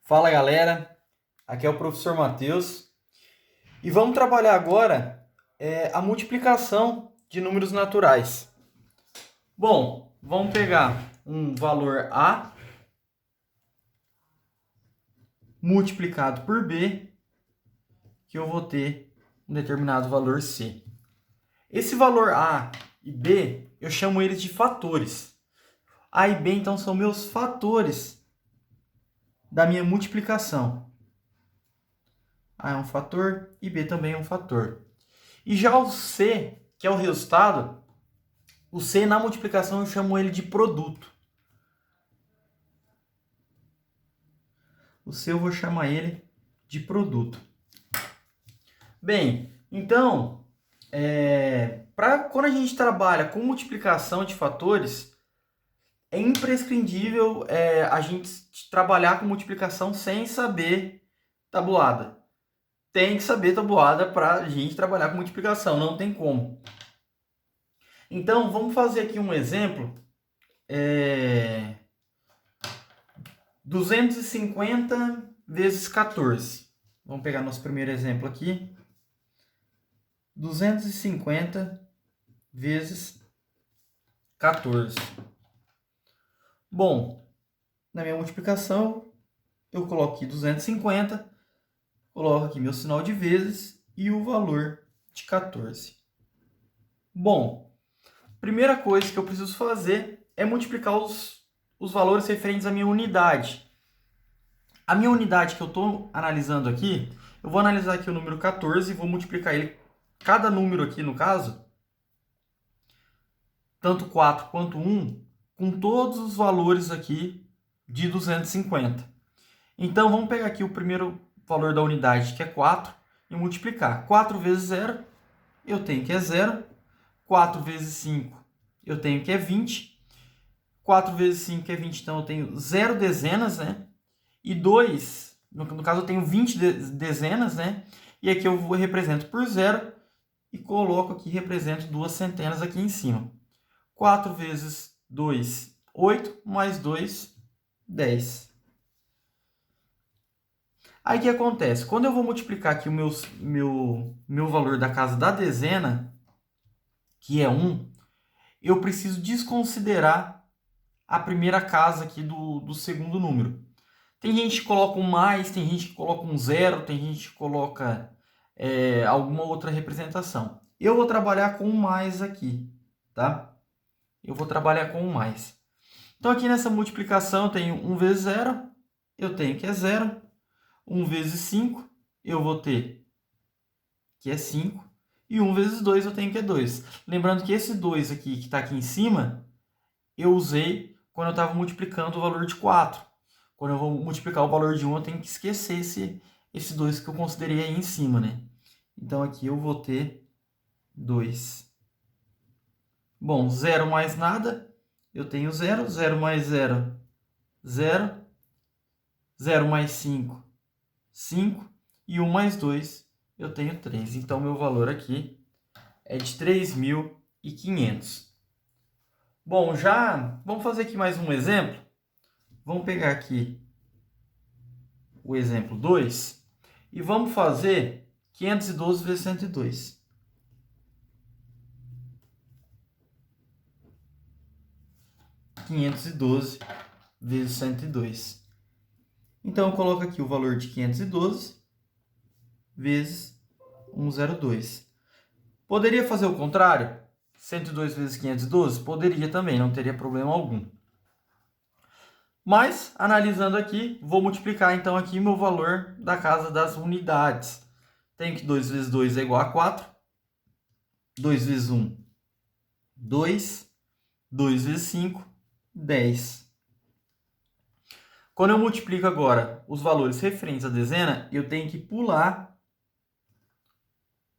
Fala galera, aqui é o professor Matheus e vamos trabalhar agora a multiplicação de números naturais. Bom, vamos pegar um valor A multiplicado por B, que eu vou ter um determinado valor C. Esse valor A e B, eu chamo eles de fatores. A e B, então, são meus fatores da minha multiplicação. A é um fator e B também é um fator. E já o C, que é o resultado, o C na multiplicação eu chamo ele de produto. O C eu vou chamar ele de produto. Bem, então, quando a gente trabalha com multiplicação de fatores, é imprescindível a gente trabalhar com multiplicação sem saber tabuada. Tem que saber tabuada para a gente trabalhar com multiplicação, não tem como. Então, vamos fazer aqui um exemplo. 250 vezes 14. Vamos pegar nosso primeiro exemplo aqui. 250 vezes 14. Bom, na minha multiplicação, eu coloco aqui 250, coloco aqui meu sinal de vezes e o valor de 14. Bom, primeira coisa que eu preciso fazer é multiplicar os valores referentes à minha unidade. A minha unidade que eu estou analisando aqui, eu vou analisar aqui o número 14 e vou multiplicar ele, cada número aqui no caso, tanto 4 quanto 1, com todos os valores aqui de 250. Então, vamos pegar aqui o primeiro valor da unidade, que é 4, e multiplicar. 4 vezes 0, eu tenho que é 0. 4 vezes 5, eu tenho que é 20. 4 vezes 5 é 20, então eu tenho 0 dezenas, né? E 2, no caso eu tenho 20 dezenas, né? E aqui eu represento por 0 e coloco aqui, represento 2 centenas aqui em cima. 4 vezes 2, 8, mais 2, 10. Aí o que acontece? Quando eu vou multiplicar aqui o meu valor da casa da dezena, que é 1, eu preciso desconsiderar a primeira casa aqui do segundo número. Tem gente que coloca um mais, tem gente que coloca um zero, tem gente que coloca alguma outra representação. Eu vou trabalhar com um mais aqui, tá? Eu vou trabalhar com um mais. Então, aqui nessa multiplicação, eu tenho 1 vezes 0, eu tenho que é 0. 1 vezes 5, eu vou ter que é 5. E 1 vezes 2, eu tenho que é 2. Lembrando que esse 2 aqui, que está aqui em cima, eu usei quando eu estava multiplicando o valor de 4. Quando eu vou multiplicar o valor de 1, eu tenho que esquecer esse 2 que eu considerei aí em cima, né? Então, aqui eu vou ter 2. Bom, 0 mais nada, eu tenho 0. 0 mais 0, 0. 0 mais 5, 5. E 1 mais 2, eu tenho 3. Então, meu valor aqui é de 3.500. Bom, já vamos fazer aqui mais um exemplo. Vamos pegar aqui o exemplo 2 e vamos fazer 512 vezes 102. 512 vezes 102. Então, eu coloco aqui o valor de 512 vezes 102. Poderia fazer o contrário? 102 vezes 512? Poderia também, não teria problema algum. Mas, analisando aqui, vou multiplicar então aqui meu valor da casa das unidades. Tenho que 2 vezes 2 é igual a 4. 2 vezes 1, 2. 2 vezes 5, 10. Quando eu multiplico agora os valores referentes à dezena, eu tenho que pular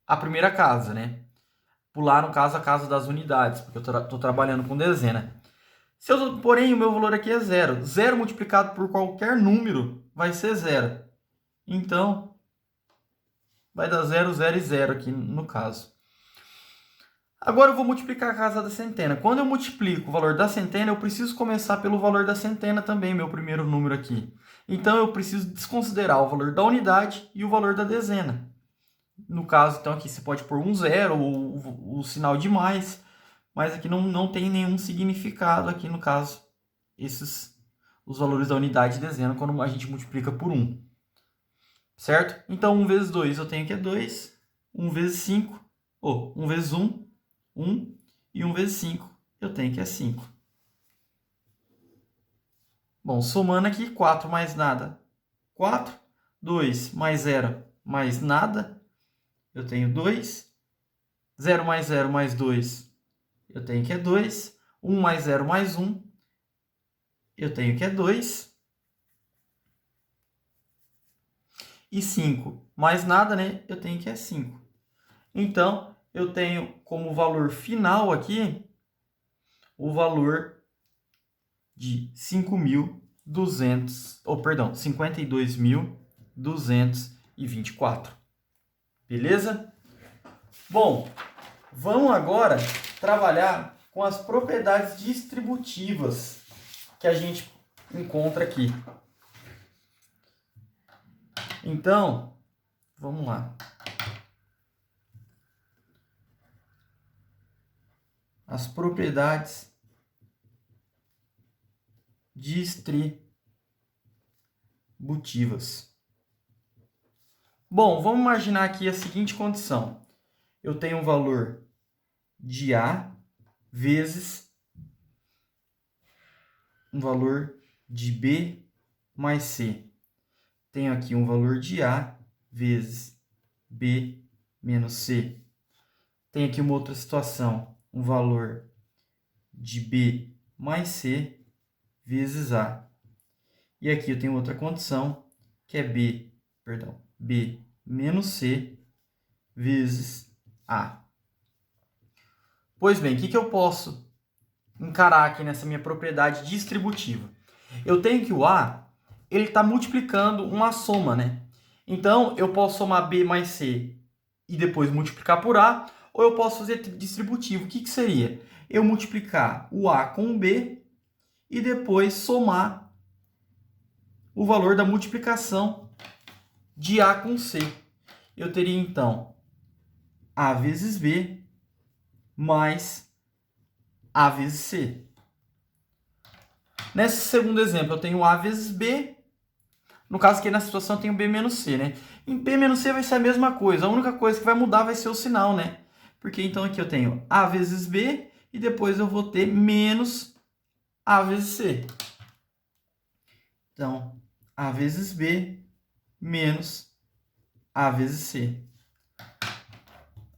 a primeira casa, né? Pular, no caso, a casa das unidades, porque eu estou trabalhando com dezena. Porém, o meu valor aqui é 0. 0 multiplicado por qualquer número vai ser 0. Então, vai dar 0, 0 e 0 aqui no caso. Agora eu vou multiplicar a casa da centena. Quando eu multiplico o valor da centena, eu preciso começar pelo valor da centena também, meu primeiro número aqui. Então, eu preciso desconsiderar o valor da unidade e o valor da dezena. No caso, então, aqui você pode pôr um zero ou o sinal de mais, mas aqui não tem nenhum significado aqui, no caso, os valores da unidade e dezena, quando a gente multiplica por 1. Certo? Então, 1 vezes 2 eu tenho que é 2. 1 vezes 5, 1 vezes 1, 1. E 1 vezes 5 eu tenho que é 5. Bom, somando aqui, 4 mais nada, 4. 2 mais 0 mais nada, eu tenho 2. 0 mais 0 mais 2, eu tenho que é 2. 1 mais 0 mais 1, eu tenho que é 2. E 5 mais nada, né? Eu tenho que é 5. Então, eu tenho como valor final aqui o valor de 52.224. Beleza? Bom, vamos agora trabalhar com as propriedades distributivas que a gente encontra aqui. Então, vamos lá. As propriedades distributivas. Bom, vamos imaginar aqui a seguinte condição. Eu tenho um valor de A vezes um valor de B mais C. Tenho aqui um valor de A vezes B menos C. Tem aqui uma outra situação, um valor de B mais C vezes A. E aqui eu tenho outra condição, que é B menos C vezes A. Pois bem, o que eu posso encarar aqui nessa minha propriedade distributiva? Eu tenho que o A, ele está multiplicando uma soma, né? Então, eu posso somar B mais C e depois multiplicar por A, ou eu posso fazer distributivo. O que seria? Eu multiplicar o A com o B e depois somar o valor da multiplicação de A com C. Eu teria, então, A vezes B mais A vezes C. Nesse segundo exemplo, eu tenho A vezes B. No caso aqui, na situação, eu tenho B menos C, né? Em B menos C vai ser a mesma coisa. A única coisa que vai mudar vai ser o sinal, né? Porque, então, aqui eu tenho A vezes B e depois eu vou ter menos A vezes C. Então, A vezes B menos A vezes C.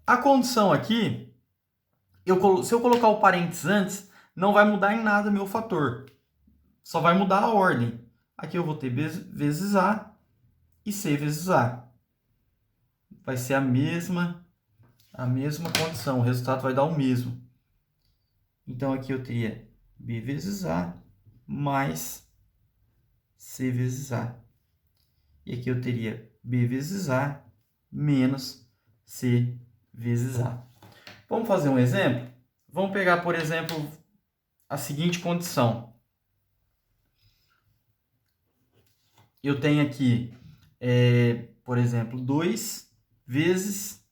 A condição aqui, se eu colocar o parênteses antes, não vai mudar em nada meu fator. Só vai mudar a ordem. Aqui eu vou ter B vezes A e C vezes A. Vai ser a mesma condição. O resultado vai dar o mesmo. Então, aqui eu teria B vezes A mais C vezes A. E aqui eu teria B vezes A menos C vezes A. Vamos fazer um exemplo? Vamos pegar, por exemplo, a seguinte condição. Eu tenho aqui, por exemplo, 2 vezes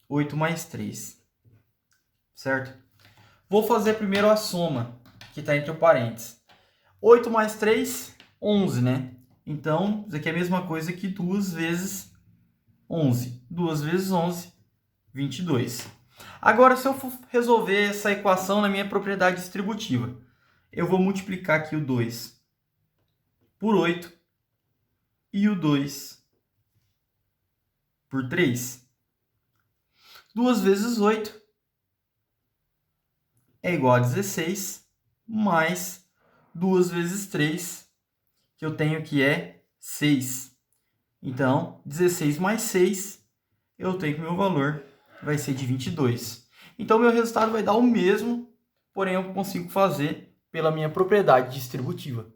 8 mais 3. Certo? Vou fazer primeiro a soma, que está entre o parênteses. 8 mais 3, 11, né? Então, isso aqui é a mesma coisa que 2 vezes 11. 2 vezes 11, 22. Agora, se eu for resolver essa equação na minha propriedade distributiva, eu vou multiplicar aqui o 2 por 8 e o 2 por 3. 2 vezes 8 é igual a 16, mais 2 vezes 3, que eu tenho que é 6. Então, 16 mais 6, eu tenho que o meu valor vai ser de 22. Então, meu resultado vai dar o mesmo, porém eu consigo fazer pela minha propriedade distributiva.